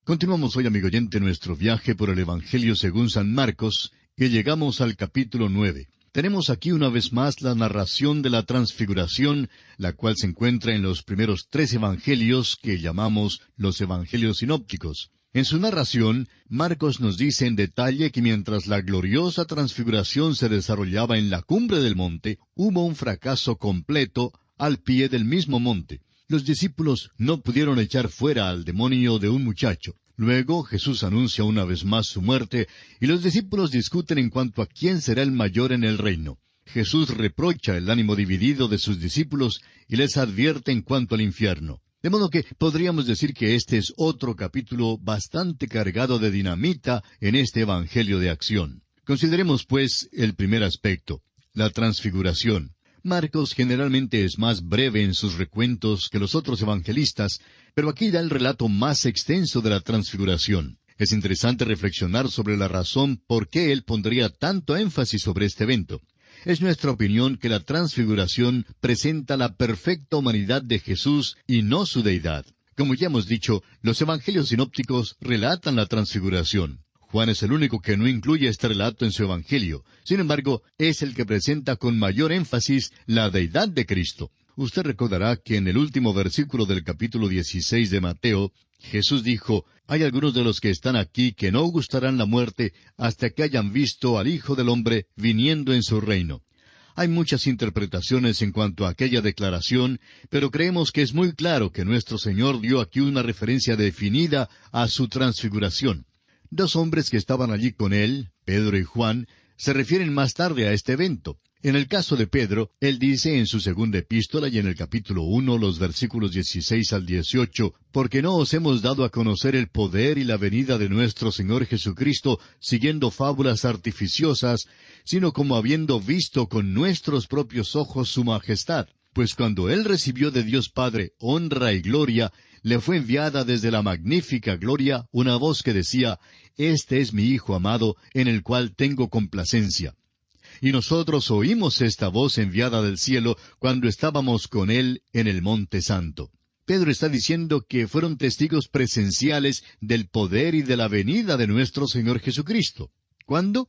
Continuamos hoy, amigo oyente, nuestro viaje por el Evangelio según San Marcos, y llegamos al capítulo 9. Tenemos aquí una vez más la narración de la transfiguración, la cual se encuentra en los primeros 3 evangelios que llamamos los evangelios sinópticos. En su narración, Marcos nos dice en detalle que mientras la gloriosa transfiguración se desarrollaba en la cumbre del monte, hubo un fracaso completo al pie del mismo monte. Los discípulos no pudieron echar fuera al demonio de un muchacho. Luego Jesús anuncia una vez más su muerte, y los discípulos discuten en cuanto a quién será el mayor en el reino. Jesús reprocha el ánimo dividido de sus discípulos y les advierte en cuanto al infierno. De modo que podríamos decir que este es otro capítulo bastante cargado de dinamita en este Evangelio de acción. Consideremos, pues, el primer aspecto, la transfiguración. Marcos generalmente es más breve en sus recuentos que los otros evangelistas, pero aquí da el relato más extenso de la transfiguración. Es interesante reflexionar sobre la razón por qué él pondría tanto énfasis sobre este evento. Es nuestra opinión que la transfiguración presenta la perfecta humanidad de Jesús y no su deidad. Como ya hemos dicho, los evangelios sinópticos relatan la transfiguración. Juan es el único que no incluye este relato en su evangelio. Sin embargo, es el que presenta con mayor énfasis la deidad de Cristo. Usted recordará que en el último versículo del capítulo 16 de Mateo, Jesús dijo, «Hay algunos de los que están aquí que no gustarán la muerte hasta que hayan visto al Hijo del Hombre viniendo en su reino». Hay muchas interpretaciones en cuanto a aquella declaración, pero creemos que es muy claro que nuestro Señor dio aquí una referencia definida a su transfiguración. 2 hombres que estaban allí con él, Pedro y Juan, se refieren más tarde a este evento. En el caso de Pedro, él dice en su segunda epístola y en el capítulo 1, los versículos 16 al 18, «Porque no os hemos dado a conocer el poder y la venida de nuestro Señor Jesucristo siguiendo fábulas artificiosas, sino como habiendo visto con nuestros propios ojos su majestad. Pues cuando él recibió de Dios Padre honra y gloria, le fue enviada desde la magnífica gloria una voz que decía, «Este es mi Hijo amado, en el cual tengo complacencia». Y nosotros oímos esta voz enviada del cielo cuando estábamos con él en el Monte Santo. Pedro está diciendo que fueron testigos presenciales del poder y de la venida de nuestro Señor Jesucristo. ¿Cuándo?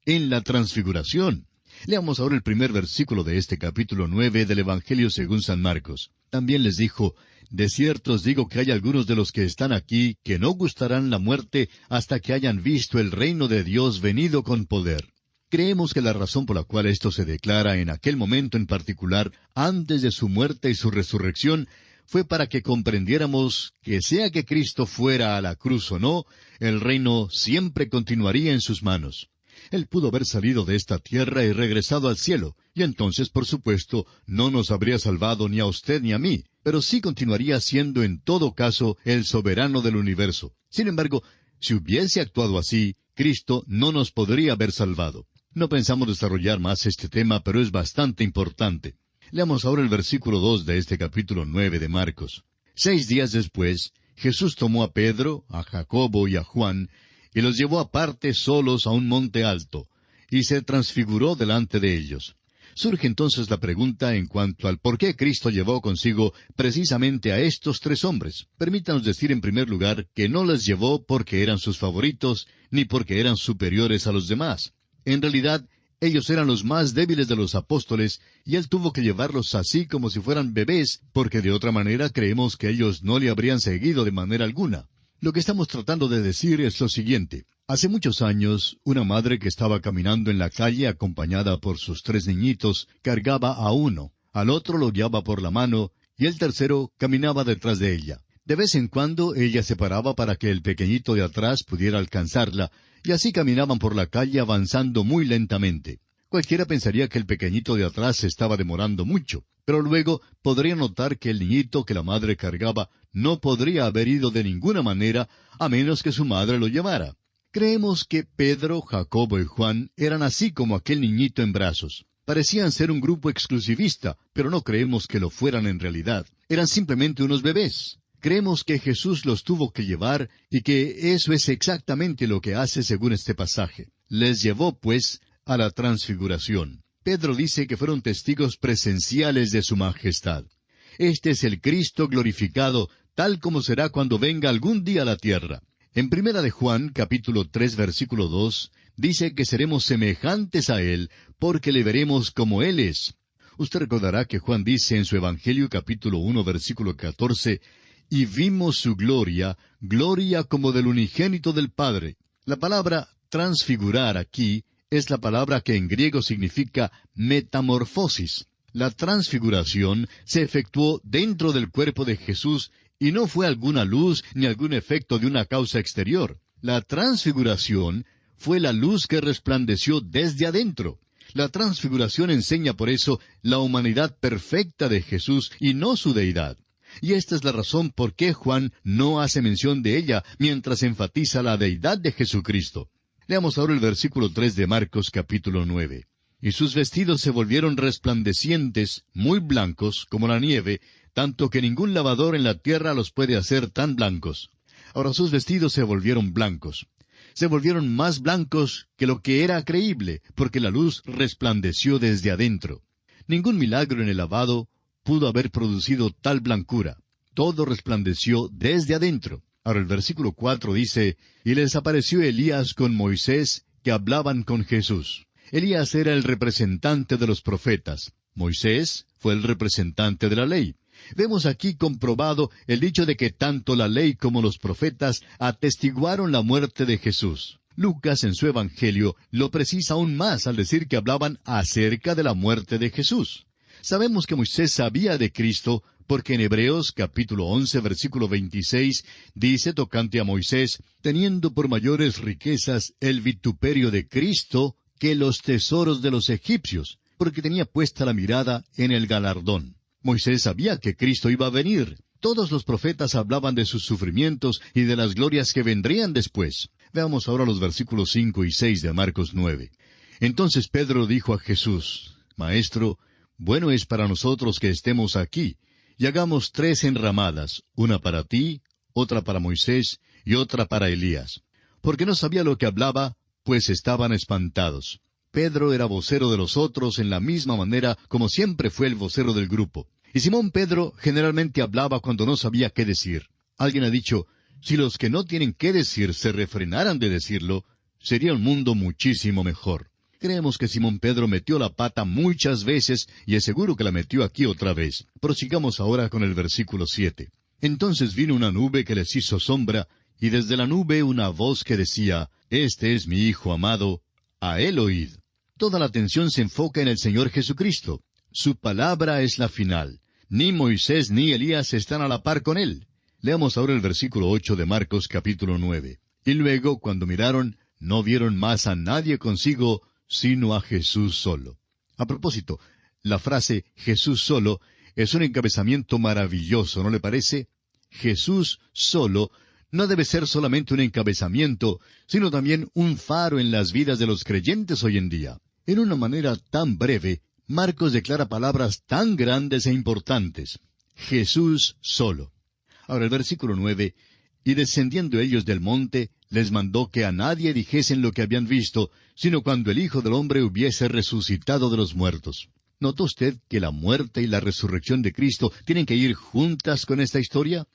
En la transfiguración. Leamos ahora el primer versículo de este capítulo 9 del Evangelio según San Marcos. También les dijo, «De cierto os digo que hay algunos de los que están aquí que no gustarán la muerte hasta que hayan visto el reino de Dios venido con poder». Creemos que la razón por la cual esto se declara en aquel momento en particular, antes de su muerte y su resurrección, fue para que comprendiéramos que sea que Cristo fuera a la cruz o no, el reino siempre continuaría en sus manos. Él pudo haber salido de esta tierra y regresado al cielo, y entonces, por supuesto, no nos habría salvado ni a usted ni a mí, pero sí continuaría siendo en todo caso el soberano del universo. Sin embargo, si hubiese actuado así, Cristo no nos podría haber salvado. No pensamos desarrollar más este tema, pero es bastante importante. Leamos ahora el versículo 2 de este capítulo 9 de Marcos. 6 días después, Jesús tomó a Pedro, a Jacobo y a Juan, y los llevó aparte solos a un monte alto, y se transfiguró delante de ellos. Surge entonces la pregunta en cuanto al por qué Cristo llevó consigo precisamente a estos 3 hombres. Permítanos decir en primer lugar que no les llevó porque eran sus favoritos, ni porque eran superiores a los demás. En realidad, ellos eran los más débiles de los apóstoles, y él tuvo que llevarlos así como si fueran bebés, porque de otra manera creemos que ellos no le habrían seguido de manera alguna. Lo que estamos tratando de decir es lo siguiente. Hace muchos años, una madre que estaba caminando en la calle acompañada por sus 3 niñitos, cargaba a uno, al otro lo guiaba por la mano, y el tercero caminaba detrás de ella. De vez en cuando ella se paraba para que el pequeñito de atrás pudiera alcanzarla, y así caminaban por la calle avanzando muy lentamente. Cualquiera pensaría que el pequeñito de atrás se estaba demorando mucho, pero luego podría notar que el niñito que la madre cargaba no podría haber ido de ninguna manera a menos que su madre lo llevara. Creemos que Pedro, Jacobo y Juan eran así como aquel niñito en brazos. Parecían ser un grupo exclusivista, pero no creemos que lo fueran en realidad. Eran simplemente unos bebés. Creemos que Jesús los tuvo que llevar y que eso es exactamente lo que hace según este pasaje. Les llevó, pues, a la transfiguración. Pedro dice que fueron testigos presenciales de su majestad. Este es el Cristo glorificado, tal como será cuando venga algún día a la tierra. En Primera de Juan, capítulo 3, versículo 2, dice que seremos semejantes a Él, porque le veremos como Él es. Usted recordará que Juan dice en su Evangelio, capítulo 1, versículo 14, y vimos su gloria, gloria como del unigénito del Padre. La palabra transfigurar aquí es la palabra que en griego significa metamorfosis. La transfiguración se efectuó dentro del cuerpo de Jesús y no fue alguna luz ni algún efecto de una causa exterior. La transfiguración fue la luz que resplandeció desde adentro. La transfiguración enseña por eso la humanidad perfecta de Jesús y no su deidad. Y esta es la razón por qué Juan no hace mención de ella mientras enfatiza la deidad de Jesucristo. Leamos ahora el versículo 3 de Marcos capítulo 9. Y sus vestidos se volvieron resplandecientes, muy blancos, como la nieve, tanto que ningún lavador en la tierra los puede hacer tan blancos. Ahora sus vestidos se volvieron blancos. Se volvieron más blancos que lo que era creíble, porque la luz resplandeció desde adentro. Ningún milagro en el lavado pudo haber producido tal blancura. Todo resplandeció desde adentro. Ahora el versículo 4 dice, y les apareció Elías con Moisés, que hablaban con Jesús. Elías era el representante de los profetas. Moisés fue el representante de la ley. Vemos aquí comprobado el dicho de que tanto la ley como los profetas atestiguaron la muerte de Jesús. Lucas en su Evangelio lo precisa aún más al decir que hablaban acerca de la muerte de Jesús. Sabemos que Moisés sabía de Cristo porque en Hebreos capítulo 11 versículo 26 dice tocante a Moisés, teniendo por mayores riquezas el vituperio de Cristo que los tesoros de los egipcios, porque tenía puesta la mirada en el galardón. Moisés sabía que Cristo iba a venir. Todos los profetas hablaban de sus sufrimientos y de las glorias que vendrían después. Veamos ahora los versículos 5 y 6 de Marcos 9. Entonces Pedro dijo a Jesús, Maestro, bueno es para nosotros que estemos aquí, y hagamos 3 enramadas, una para ti, otra para Moisés, y otra para Elías. Porque no sabía lo que hablaba, pues estaban espantados. Pedro era vocero de los otros en la misma manera como siempre fue el vocero del grupo. Y Simón Pedro generalmente hablaba cuando no sabía qué decir. Alguien ha dicho, si los que no tienen qué decir se refrenaran de decirlo, sería un mundo muchísimo mejor. Creemos que Simón Pedro metió la pata muchas veces y es seguro que la metió aquí otra vez. Prosigamos ahora con el versículo 7. Entonces vino una nube que les hizo sombra, y desde la nube una voz que decía, Este es mi Hijo amado, a él oíd. Toda la atención se enfoca en el Señor Jesucristo. Su palabra es la final. Ni Moisés ni Elías están a la par con él. Leamos ahora el versículo 8 de Marcos capítulo 9. Y luego, cuando miraron, no vieron más a nadie consigo, sino a Jesús solo. A propósito, la frase Jesús solo es un encabezamiento maravilloso, ¿no le parece? Jesús solo no debe ser solamente un encabezamiento, sino también un faro en las vidas de los creyentes hoy en día. En una manera tan breve, Marcos declara palabras tan grandes e importantes. Jesús solo. Ahora el versículo 9, y descendiendo ellos del monte, les mandó que a nadie dijesen lo que habían visto, sino cuando el Hijo del Hombre hubiese resucitado de los muertos. ¿Notó usted que la muerte y la resurrección de Cristo tienen que ir juntas con esta historia?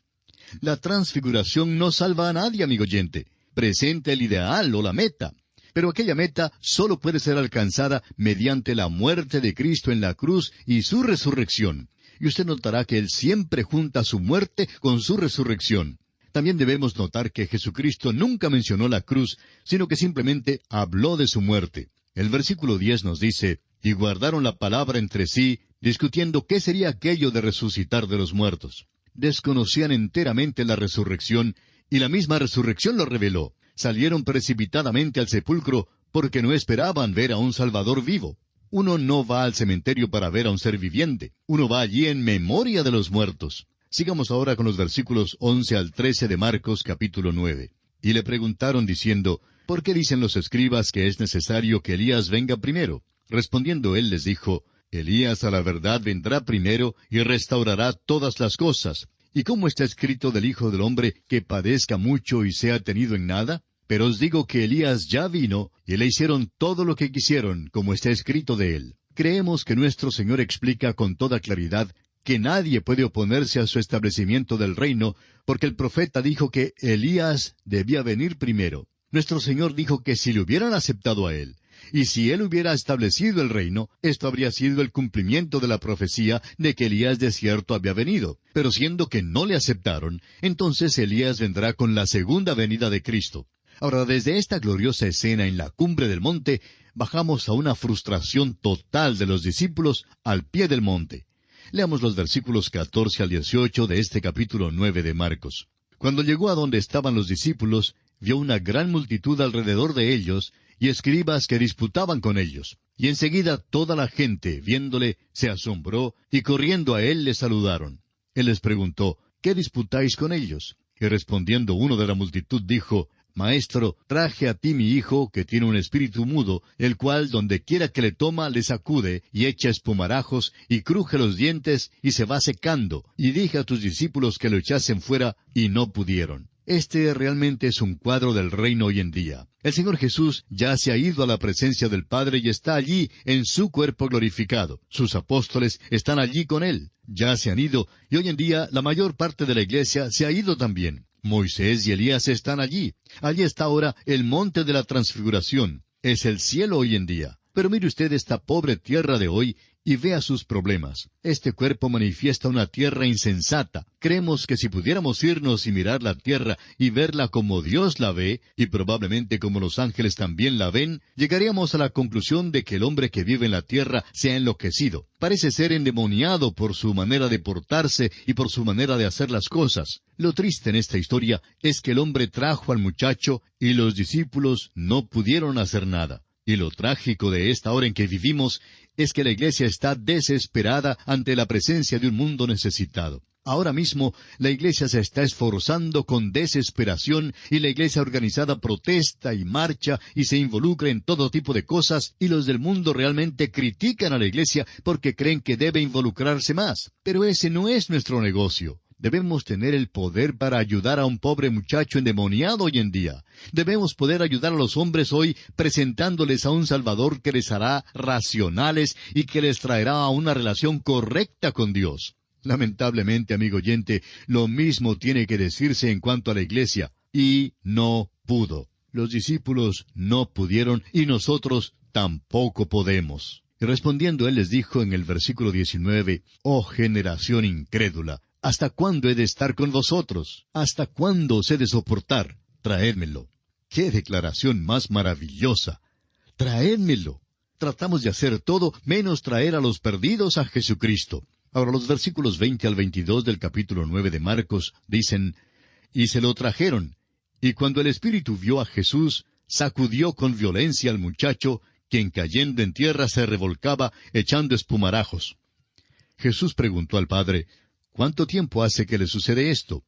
La transfiguración no salva a nadie, amigo oyente. Presenta el ideal o la meta. Pero aquella meta solo puede ser alcanzada mediante la muerte de Cristo en la cruz y su resurrección. Y usted notará que Él siempre junta su muerte con su resurrección. También debemos notar que Jesucristo nunca mencionó la cruz, sino que simplemente habló de su muerte. El versículo 10 nos dice, y guardaron la palabra entre sí, discutiendo qué sería aquello de resucitar de los muertos. Desconocían enteramente la resurrección, y la misma resurrección lo reveló. Salieron precipitadamente al sepulcro porque no esperaban ver a un Salvador vivo. Uno no va al cementerio para ver a un ser viviente. Uno va allí en memoria de los muertos. Sigamos ahora con los versículos 11 al 13 de Marcos capítulo 9. Y le preguntaron diciendo, ¿por qué dicen los escribas que es necesario que Elías venga primero? Respondiendo él les dijo, Elías a la verdad vendrá primero y restaurará todas las cosas. ¿Y cómo está escrito del Hijo del Hombre que padezca mucho y sea tenido en nada? Pero os digo que Elías ya vino, y le hicieron todo lo que quisieron, como está escrito de él. Creemos que nuestro Señor explica con toda claridad que nadie puede oponerse a su establecimiento del reino, porque el profeta dijo que Elías debía venir primero. Nuestro Señor dijo que si le hubieran aceptado a Él, y si Él hubiera establecido el reino, esto habría sido el cumplimiento de la profecía de que Elías de cierto había venido. Pero siendo que no le aceptaron, entonces Elías vendrá con la segunda venida de Cristo. Ahora, desde esta gloriosa escena en la cumbre del monte, bajamos a una frustración total de los discípulos al pie del monte. Leamos los versículos 14 al 18 de este capítulo 9 de Marcos. Cuando llegó a donde estaban los discípulos, vio una gran multitud alrededor de ellos, y escribas que disputaban con ellos. Y enseguida toda la gente, viéndole, se asombró, y corriendo a él le saludaron. Él les preguntó, ¿qué disputáis con ellos? Y respondiendo uno de la multitud dijo, Maestro, traje a ti mi hijo, que tiene un espíritu mudo, el cual donde quiera que le toma, le sacude, y echa espumarajos, y cruje los dientes, y se va secando. Y dije a tus discípulos que lo echasen fuera, y no pudieron. Este realmente es un cuadro del reino hoy en día. El Señor Jesús ya se ha ido a la presencia del Padre y está allí en su cuerpo glorificado. Sus apóstoles están allí con Él. Ya se han ido, y hoy en día la mayor parte de la iglesia se ha ido también. Moisés y Elías están allí. Allí está ahora el monte de la transfiguración. Es el cielo hoy en día. Pero mire usted esta pobre tierra de hoy y vea sus problemas. Este cuerpo manifiesta una tierra insensata. Creemos que si pudiéramos irnos y mirar la tierra y verla como Dios la ve, y probablemente como los ángeles también la ven, llegaríamos a la conclusión de que el hombre que vive en la tierra se ha enloquecido. Parece ser endemoniado por su manera de portarse y por su manera de hacer las cosas. Lo triste en esta historia es que el hombre trajo al muchacho y los discípulos no pudieron hacer nada. Y lo trágico de esta hora en que vivimos es que la iglesia está desesperada ante la presencia de un mundo necesitado. Ahora mismo la iglesia se está esforzando con desesperación y la iglesia organizada protesta y marcha y se involucra en todo tipo de cosas y los del mundo realmente critican a la iglesia porque creen que debe involucrarse más. Pero ese no es nuestro negocio. Debemos tener el poder para ayudar a un pobre muchacho endemoniado hoy en día. Debemos poder ayudar a los hombres hoy presentándoles a un Salvador que les hará racionales y que les traerá a una relación correcta con Dios. Lamentablemente, amigo oyente, lo mismo tiene que decirse en cuanto a la iglesia. Y no pudo. Los discípulos no pudieron y nosotros tampoco podemos. Y respondiendo él les dijo en el versículo 19, «Oh generación incrédula, ¿hasta cuándo he de estar con vosotros? ¿Hasta cuándo os he de soportar? Traédmelo». ¡Qué declaración más maravillosa! ¡Traédmelo! Tratamos de hacer todo menos traer a los perdidos a Jesucristo. Ahora los versículos 20 al 22 del capítulo 9 de Marcos dicen, «Y se lo trajeron, y cuando el Espíritu vio a Jesús, sacudió con violencia al muchacho, quien cayendo en tierra se revolcaba, echando espumarajos». Jesús preguntó al Padre, «¿Cuánto tiempo hace que le sucede esto?»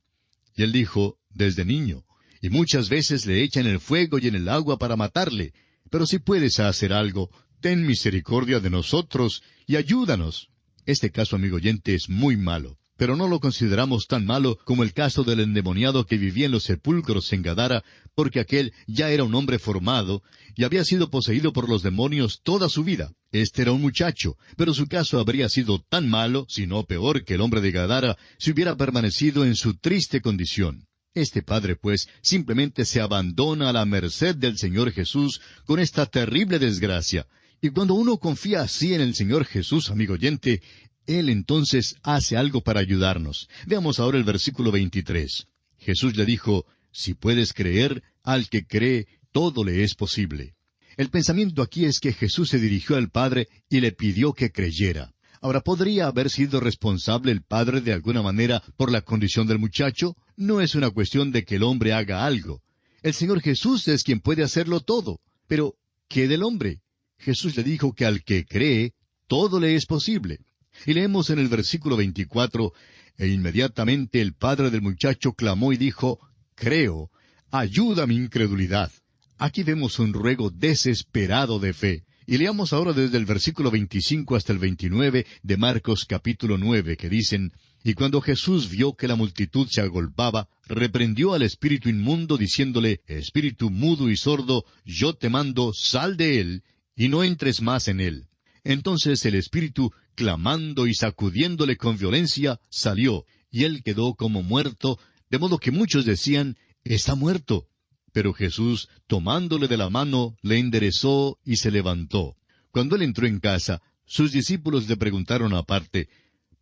Y él dijo, «Desde niño, y muchas veces le echan en el fuego y en el agua para matarle. Pero si puedes hacer algo, ten misericordia de nosotros y ayúdanos». Este caso, amigo oyente, es muy malo, pero no lo consideramos tan malo como el caso del endemoniado que vivía en los sepulcros en Gadara, porque aquel ya era un hombre formado y había sido poseído por los demonios toda su vida. Este era un muchacho, pero su caso habría sido tan malo, si no peor, que el hombre de Gadara, si hubiera permanecido en su triste condición. Este padre, pues, simplemente se abandona a la merced del Señor Jesús con esta terrible desgracia. Y cuando uno confía así en el Señor Jesús, amigo oyente, Él entonces hace algo para ayudarnos. Veamos ahora el versículo 23. Jesús le dijo, «Si puedes creer, al que cree, todo le es posible». El pensamiento aquí es que Jesús se dirigió al Padre y le pidió que creyera. Ahora, ¿podría haber sido responsable el Padre de alguna manera por la condición del muchacho? No es una cuestión de que el hombre haga algo. El Señor Jesús es quien puede hacerlo todo. Pero, ¿qué del hombre? Jesús le dijo que al que cree, todo le es posible. Y leemos en el versículo 24, «E inmediatamente el padre del muchacho clamó y dijo, Creo, ayuda mi incredulidad». Aquí vemos un ruego desesperado de fe. Y leamos ahora desde el versículo 25 hasta el 29 de Marcos capítulo 9, que dicen, «Y cuando Jesús vio que la multitud se agolpaba, reprendió al espíritu inmundo, diciéndole, Espíritu mudo y sordo, yo te mando, sal de él, y no entres más en él». Entonces el espíritu, clamando y sacudiéndole con violencia, salió, y él quedó como muerto, de modo que muchos decían, «Está muerto». Pero Jesús, tomándole de la mano, le enderezó y se levantó. Cuando él entró en casa, sus discípulos le preguntaron aparte,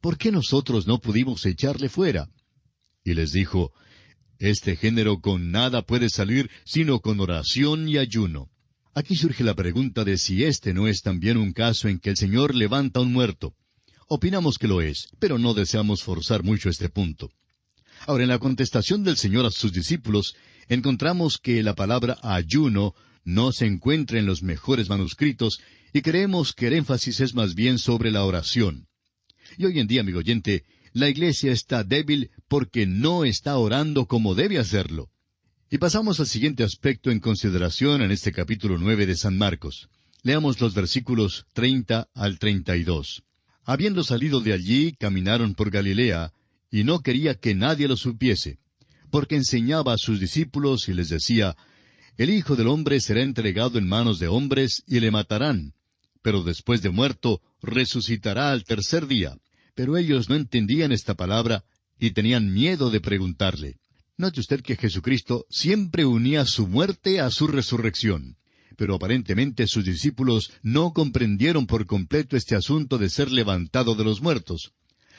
«¿Por qué nosotros no pudimos echarle fuera?» Y les dijo, «Este género con nada puede salir, sino con oración y ayuno». Aquí surge la pregunta de si este no es también un caso en que el Señor levanta a un muerto. Opinamos que lo es, pero no deseamos forzar mucho este punto. Ahora, en la contestación del Señor a sus discípulos, encontramos que la palabra ayuno no se encuentra en los mejores manuscritos, y creemos que el énfasis es más bien sobre la oración. Y hoy en día, amigo oyente, la iglesia está débil porque no está orando como debe hacerlo. Y pasamos al siguiente aspecto en consideración en este capítulo 9 de San Marcos. Leamos los versículos 30 al 32. Habiendo salido de allí, caminaron por Galilea, y no quería que nadie lo supiese, porque enseñaba a sus discípulos y les decía, «El Hijo del Hombre será entregado en manos de hombres, y le matarán, pero después de muerto, resucitará al tercer día». Pero ellos no entendían esta palabra, y tenían miedo de preguntarle. Note usted que Jesucristo siempre unía su muerte a su resurrección. Pero aparentemente sus discípulos no comprendieron por completo este asunto de ser levantado de los muertos.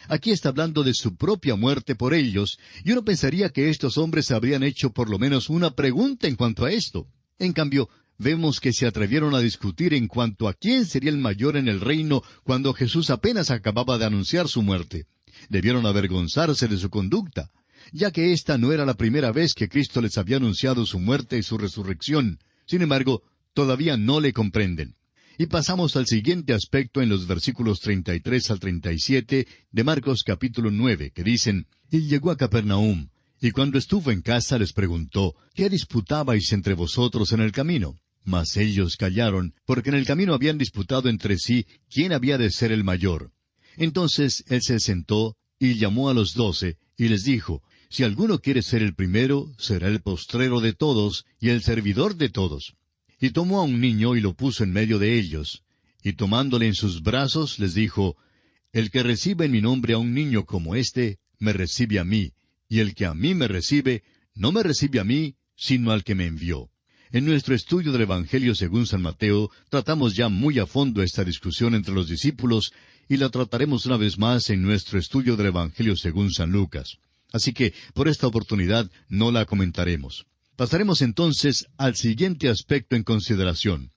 Aquí está hablando de su propia muerte por ellos, y uno pensaría que estos hombres habrían hecho por lo menos una pregunta en cuanto a esto. En cambio, vemos que se atrevieron a discutir en cuanto a quién sería el mayor en el reino cuando Jesús apenas acababa de anunciar su muerte. Debieron avergonzarse de su conducta, ya que esta no era la primera vez que Cristo les había anunciado su muerte y su resurrección. Sin embargo, todavía no le comprenden. Y pasamos al siguiente aspecto en los versículos 33 al 37 de Marcos capítulo 9, que dicen, «Y llegó a Capernaum, y cuando estuvo en casa les preguntó, ¿qué disputabais entre vosotros en el camino?» Mas ellos callaron, porque en el camino habían disputado entre sí quién había de ser el mayor. Entonces él se sentó y llamó a los 12, y les dijo, «Si alguno quiere ser el primero, será el postrero de todos y el servidor de todos». Y tomó a un niño y lo puso en medio de ellos, y tomándole en sus brazos les dijo, «El que recibe en mi nombre a un niño como este, me recibe a mí, y el que a mí me recibe, no me recibe a mí, sino al que me envió». En nuestro estudio del Evangelio según San Mateo, tratamos ya muy a fondo esta discusión entre los discípulos, y la trataremos una vez más en nuestro estudio del Evangelio según San Lucas. Así que, por esta oportunidad, no la comentaremos. Pasaremos entonces al siguiente aspecto en consideración.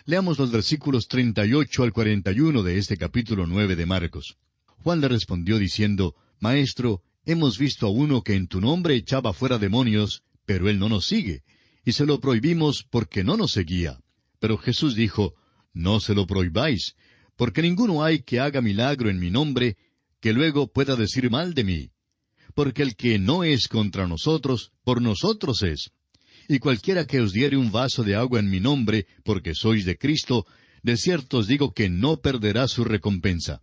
Leamos los versículos 38 al 41 de este capítulo 9 de Marcos. Juan le respondió diciendo, «Maestro, hemos visto a uno que en tu nombre echaba fuera demonios, pero él no nos sigue, y se lo prohibimos porque no nos seguía». Pero Jesús dijo, «No se lo prohibáis, porque ninguno hay que haga milagro en mi nombre, que luego pueda decir mal de mí. Porque el que no es contra nosotros, por nosotros es. Y cualquiera que os diere un vaso de agua en mi nombre, porque sois de Cristo, de cierto os digo que no perderá su recompensa».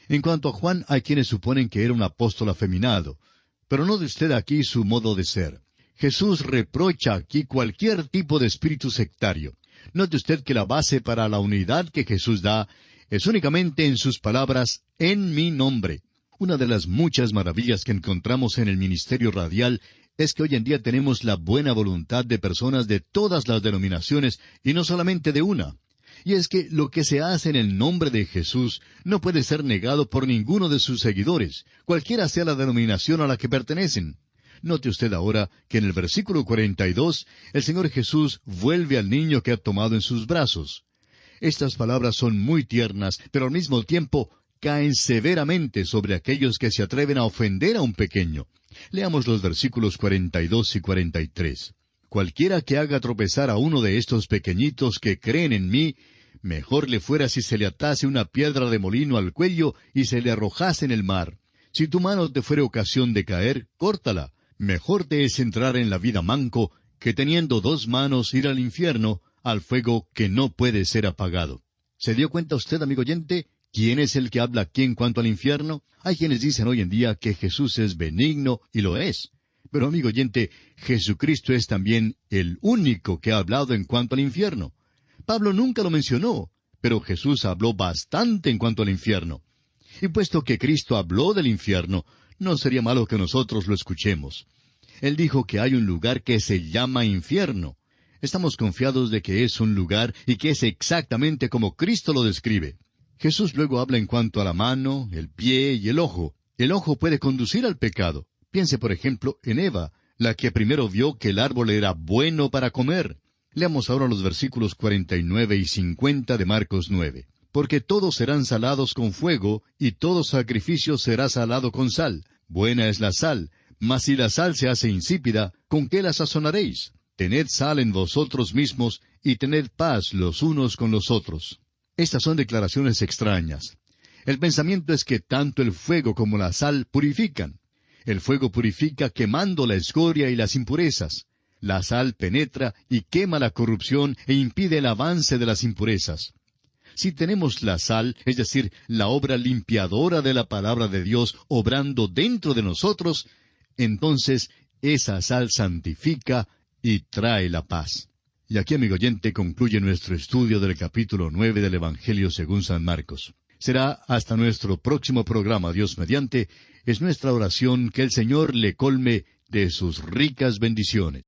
En cuanto a Juan, hay quienes suponen que era un apóstol afeminado, pero note usted aquí su modo de ser. Jesús reprocha aquí cualquier tipo de espíritu sectario. Note usted que la base para la unidad que Jesús da es únicamente en sus palabras, «en mi nombre». Una de las muchas maravillas que encontramos en el ministerio radial es que hoy en día tenemos la buena voluntad de personas de todas las denominaciones y no solamente de una. Y es que lo que se hace en el nombre de Jesús no puede ser negado por ninguno de sus seguidores, cualquiera sea la denominación a la que pertenecen. Note usted ahora que en el versículo 42 el Señor Jesús vuelve al niño que ha tomado en sus brazos. Estas palabras son muy tiernas, pero al mismo tiempo caen severamente sobre aquellos que se atreven a ofender a un pequeño. Leamos los versículos 42 y 43. «Cualquiera que haga tropezar a uno de estos pequeñitos que creen en mí, mejor le fuera si se le atase una piedra de molino al cuello y se le arrojase en el mar. Si tu mano te fuere ocasión de caer, córtala. Mejor te es entrar en la vida manco, que teniendo 2 manos ir al infierno, al fuego que no puede ser apagado». ¿Se dio cuenta usted, amigo oyente, quién es el que habla aquí en cuanto al infierno? Hay quienes dicen hoy en día que Jesús es benigno, y lo es. Pero, amigo oyente, Jesucristo es también el único que ha hablado en cuanto al infierno. Pablo nunca lo mencionó, pero Jesús habló bastante en cuanto al infierno. Y puesto que Cristo habló del infierno, no sería malo que nosotros lo escuchemos. Él dijo que hay un lugar que se llama infierno. Estamos confiados de que es un lugar y que es exactamente como Cristo lo describe. Jesús luego habla en cuanto a la mano, el pie y el ojo. El ojo puede conducir al pecado. Piense, por ejemplo, en Eva, la que primero vio que el árbol era bueno para comer. Leamos ahora los versículos 49 y 50 de Marcos 9. Porque todos serán salados con fuego, y todo sacrificio será salado con sal. Buena es la sal, mas si la sal se hace insípida, ¿con qué la sazonaréis? Tened sal en vosotros mismos, y tened paz los unos con los otros. Estas son declaraciones extrañas. El pensamiento es que tanto el fuego como la sal purifican. El fuego purifica quemando la escoria y las impurezas. La sal penetra y quema la corrupción e impide el avance de las impurezas. Si tenemos la sal, es decir, la obra limpiadora de la palabra de Dios obrando dentro de nosotros, entonces esa sal santifica y trae la paz. Y aquí, amigo oyente, concluye nuestro estudio del capítulo 9 del Evangelio según San Marcos. Será hasta nuestro próximo programa, Dios mediante. Es nuestra oración que el Señor le colme de sus ricas bendiciones.